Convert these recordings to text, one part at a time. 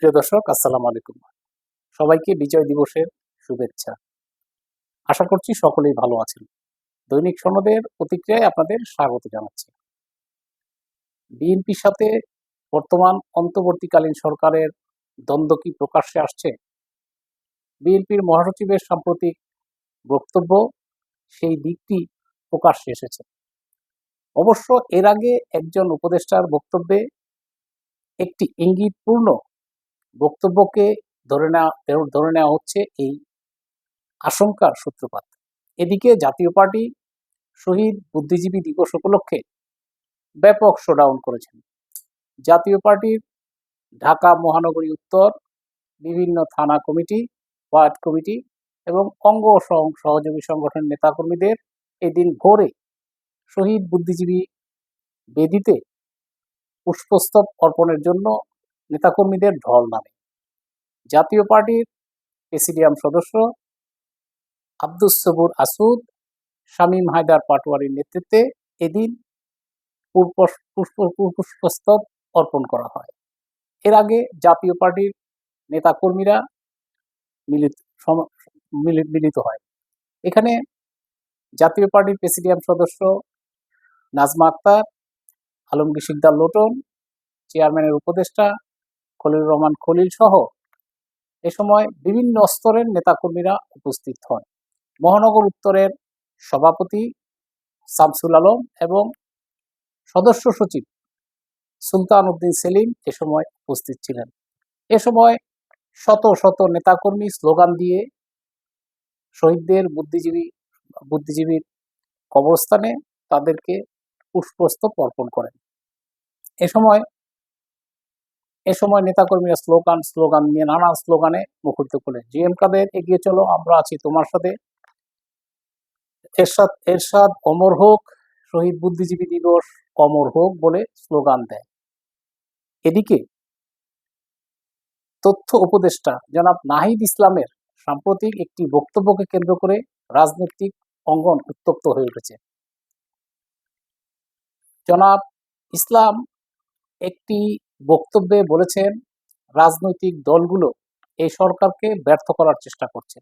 প্রিয় দর্শক, আসসালামু আলাইকুম। সবাইকে বিজয় দিবসের শুভেচ্ছা। আশা করছি সকলেই ভালো আছেন। দৈনিক সনদের প্রতিক্রিয়ায় আপনাদের স্বাগত জানাচ্ছি। বিএনপির সাথে বর্তমান অন্তর্বর্তীকালীন সরকারের দ্বন্দ্ব কি প্রকাশ্যে আসছে? বিএনপির মহাসচিবের সাম্প্রতিক বক্তব্য সেই দিকটি প্রকাশ্যে এসেছে। অবশ্য এর আগে একজন উপদেষ্টার বক্তব্যে একটি ইঙ্গিতপূর্ণ বক্তব্যকে ধরে নেওয়া হচ্ছে এই আশঙ্কার সূত্রপাত। এদিকে জাতীয় পার্টি শহীদ বুদ্ধিজীবী দিবস উপলক্ষে ব্যাপক শোডাউন করেছেন। জাতীয় পার্টির ঢাকা মহানগরী উত্তর বিভিন্ন থানা কমিটি, ওয়ার্ড কমিটি এবং অঙ্গ সহযোগী সংগঠনের নেতাকর্মীদের এদিন ভোরে শহীদ বুদ্ধিজীবী বেদিতে পুষ্পস্তব অর্পণের জন্য নেতাকর্মীদের ঢল নামে। জাতীয় পার্টির প্রেসিডিয়াম সদস্য আব্দুস সবুর আসুদ, শামীম হায়দার পাটোয়ারির নেতৃত্বে এদিন পুষ্পস্তব অর্পণ করা হয়। এর আগে জাতীয় পার্টির নেতাকর্মীরা মিলিত হয়। এখানে জাতীয় পার্টির প্রেসিডিয়াম সদস্য নাজমা আক্তার, আলমগীর সিকদার লোটন, চেয়ারম্যানের উপদেষ্টা খলিলুর রহমান খলিল সহ এ সময় বিভিন্ন স্তরের নেতাকর্মীরা উপস্থিত হন। মহানগর উত্তরের সভাপতি শামসুল আলম এবং সদস্য সচিব সুলতান উদ্দিন সেলিম এ সময় উপস্থিত ছিলেন। এ সময় শত শত নেতাকর্মী স্লোগান দিয়ে শহীদদের বুদ্ধিজীবীর কবরস্থানে তাদেরকে পুষ্পস্তব অর্পণ করেন। এ সময় নেতাকর্মীরা স্লোগান নিয়ে নানা স্লোগানে মুখরিত করলেন। জিএম কাদের এগিয়ে চলো, আমরা আছি তোমার সাথে, এরশাদ অমর হোক, শহীদ বুদ্ধিজীবী দিবস অমর হোক বলে স্লোগান দেয়। এদিকে তথ্য উপদেষ্টা জনাব নাহিদ ইসলামের সাম্প্রতিক একটি বক্তব্যকে কেন্দ্র করে রাজনৈতিক অঙ্গন উত্তপ্ত হয়ে উঠেছে। জনাব ইসলাম একটি বক্তব্যে বলেছেন, রাজনৈতিক দলগুলো এই সরকারকে ব্যর্থ করার চেষ্টা করছে।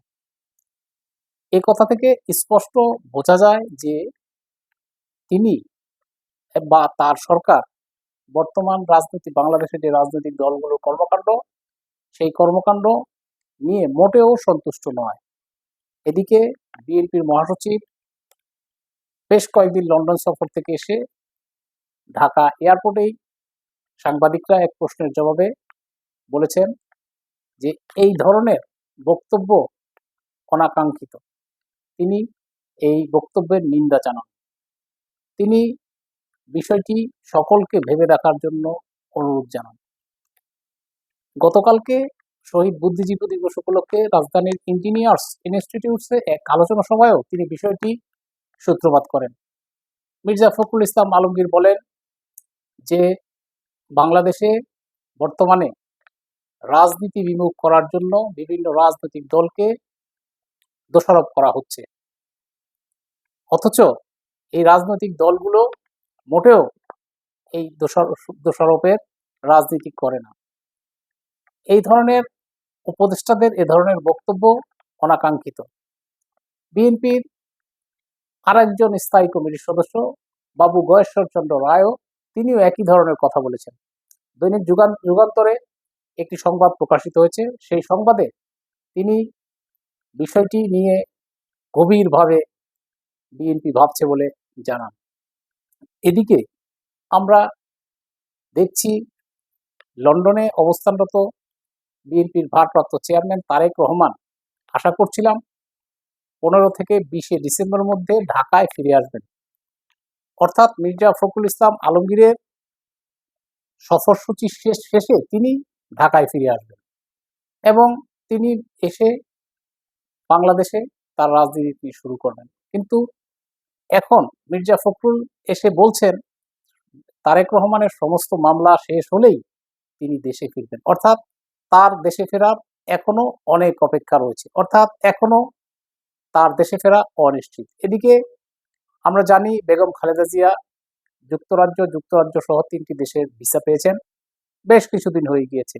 এ কথা থেকে স্পষ্ট বোঝা যায় যে তিনি বা তার সরকার বর্তমান বাংলাদেশের যে রাজনৈতিক দলগুলোর কর্মকাণ্ড, সেই কর্মকাণ্ড নিয়ে মোটেও সন্তুষ্ট নয়। এদিকে বিএনপির মহাসচিব বেশ কয়েকদিন লন্ডন সফর থেকে এসে ঢাকা এয়ারপোর্টেই সাংবাদিকরা এক প্রশ্নের জবাবে বলেছেন যে এই ধরনের বক্তব্য অনাকাঙ্ক্ষিত। তিনি এই বক্তব্যের নিন্দা জানান। তিনি বিষয়টি সকলকে ভেবে দেখার জন্য অনুরোধ জানান। গতকালকে শহীদ বুদ্ধিজীবী দিবস উপলক্ষে রাজধানীর ইঞ্জিনিয়ার্স ইনস্টিটিউটসে এক আলোচনা সভায়ও তিনি বিষয়টি সূত্রপাত করেন। মির্জা ফখরুল ইসলাম আলমগীর বলেন যে বাংলাদেশে বর্তমানে রাজনীতি বিমুখ করার জন্য বিভিন্ন রাজনৈতিক দলকে দোষারোপ করা হচ্ছে, অথচ এই রাজনৈতিক দলগুলো মোটেও এই দোষারোপের রাজনীতি করে না। এই ধরনের উপদেষ্টাদের এ ধরনের বক্তব্য অনাকাঙ্ক্ষিত। বিএনপির আরেকজন স্থায়ী কমিটির সদস্য বাবু গয়েশ্বর চন্দ্র রায়ও তিনিও একই ধরনের কথা বলেছেন। দৈনিক যুগান্তরে একটি সংবাদ প্রকাশিত হয়েছে। সেই সংবাদে তিনি বিষয়টি নিয়ে গভীরভাবে বিএনপি ভাবছে বলে জানান। এদিকে আমরা দেখছি লন্ডনে অবস্থানরত বিএনপির ভারপ্রাপ্ত চেয়ারম্যান তারেক রহমান আশা করছিলাম 15 থেকে 20 ডিসেম্বরের মধ্যে ঢাকায় ফিরে আসবেন। অর্থাৎ মির্জা ফখরুল ইসলাম আলমগীরের সফরসূচি শেষে তিনি ঢাকায় ফিরে আসবেন এবং তিনি এসে বাংলাদেশে তার রাজনীতি শুরু করবেন। কিন্তু এখন মির্জা ফখরুল এসে বলছেন তারেক রহমানের সমস্ত মামলা শেষ হলেই তিনি দেশে ফিরবেন। অর্থাৎ তার দেশে ফেরার এখনো অনেক অপেক্ষা রয়েছে, অর্থাৎ এখনো তার দেশে ফেরা অনিশ্চিত। এদিকে আমরা জানি বেগম খালেদা জিয়া যুক্তরাজ্য সহ 3টি দেশের ভিসা পেয়েছেন, বেশ কিছুদিন হয়ে গিয়েছে।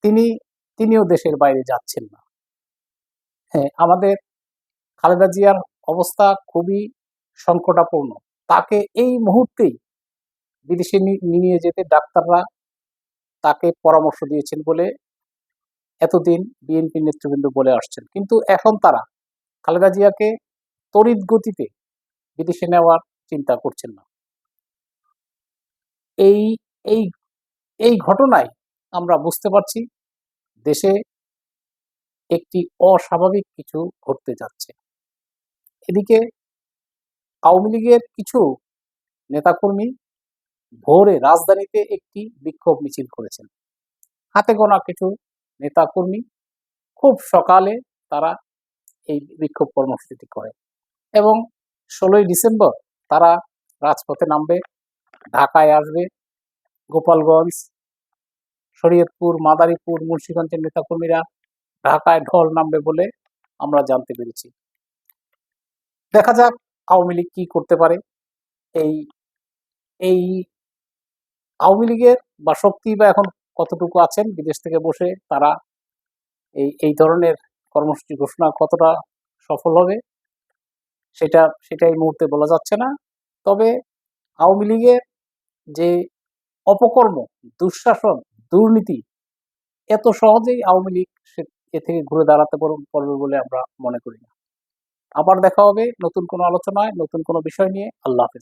তিনিও দেশের বাইরে যাচ্ছেন না। হ্যাঁ, আমাদের খালেদা জিয়ার অবস্থা খুবই সংকটাপূর্ণ। তাকে এই মুহূর্তেই বিদেশে নিয়ে যেতে ডাক্তাররা তাকে পরামর্শ দিয়েছেন বলে এতদিন বিএনপি নেতৃবৃন্দ বলে আসছেন। কিন্তু এখন তারা খালেদা জিয়াকে তড়িৎ গতিতে বিদেশে নেওয়ার চিন্তা করছেন না। এই এই এই ঘটনায় আমরা বুঝতে পারছি দেশে একটি অস্বাভাবিক কিছু ঘটতে যাচ্ছে। এদিকে আওয়ামী লীগের কিছু নেতাকর্মী ভোরে রাজধানীতে একটি বিক্ষোভ মিছিল করেছেন। হাতে গোনা কিছু নেতাকর্মী খুব সকালে তারা এই বিক্ষোভ কর্মসূচিটি করে এবং 16ই ডিসেম্বর তারা রাজপথে নামবে, ঢাকায় আসবে, গোপালগঞ্জ, শরীয়তপুর, মাদারীপুর, মুন্সিগঞ্জের নেতাকর্মীরা ঢাকায় ঢল নামবে বলে আমরা জানতে পেরেছি। দেখা যাক আওয়ামী লীগ কি করতে পারে। এই এই আওয়ামী লীগের বা শক্তি বা এখন কতটুকু আছেন বিদেশ থেকে বসে তারা এই ধরনের কর্মসূচি ঘোষণা কতটা সফল হবে সেটা এই মুহূর্তে বলা যাচ্ছে না। তবে আওয়ামী লীগের যে অপকর্ম, দুঃশাসন, দুর্নীতি এত সহজেই আওয়ামী লীগ এ থেকে ঘুরে দাঁড়াতে পারবে বলে আমরা মনে করি না। আবার দেখা হবে নতুন কোনো আলোচনায়, নতুন কোনো বিষয় নিয়ে। আল্লাহ হাফেজ।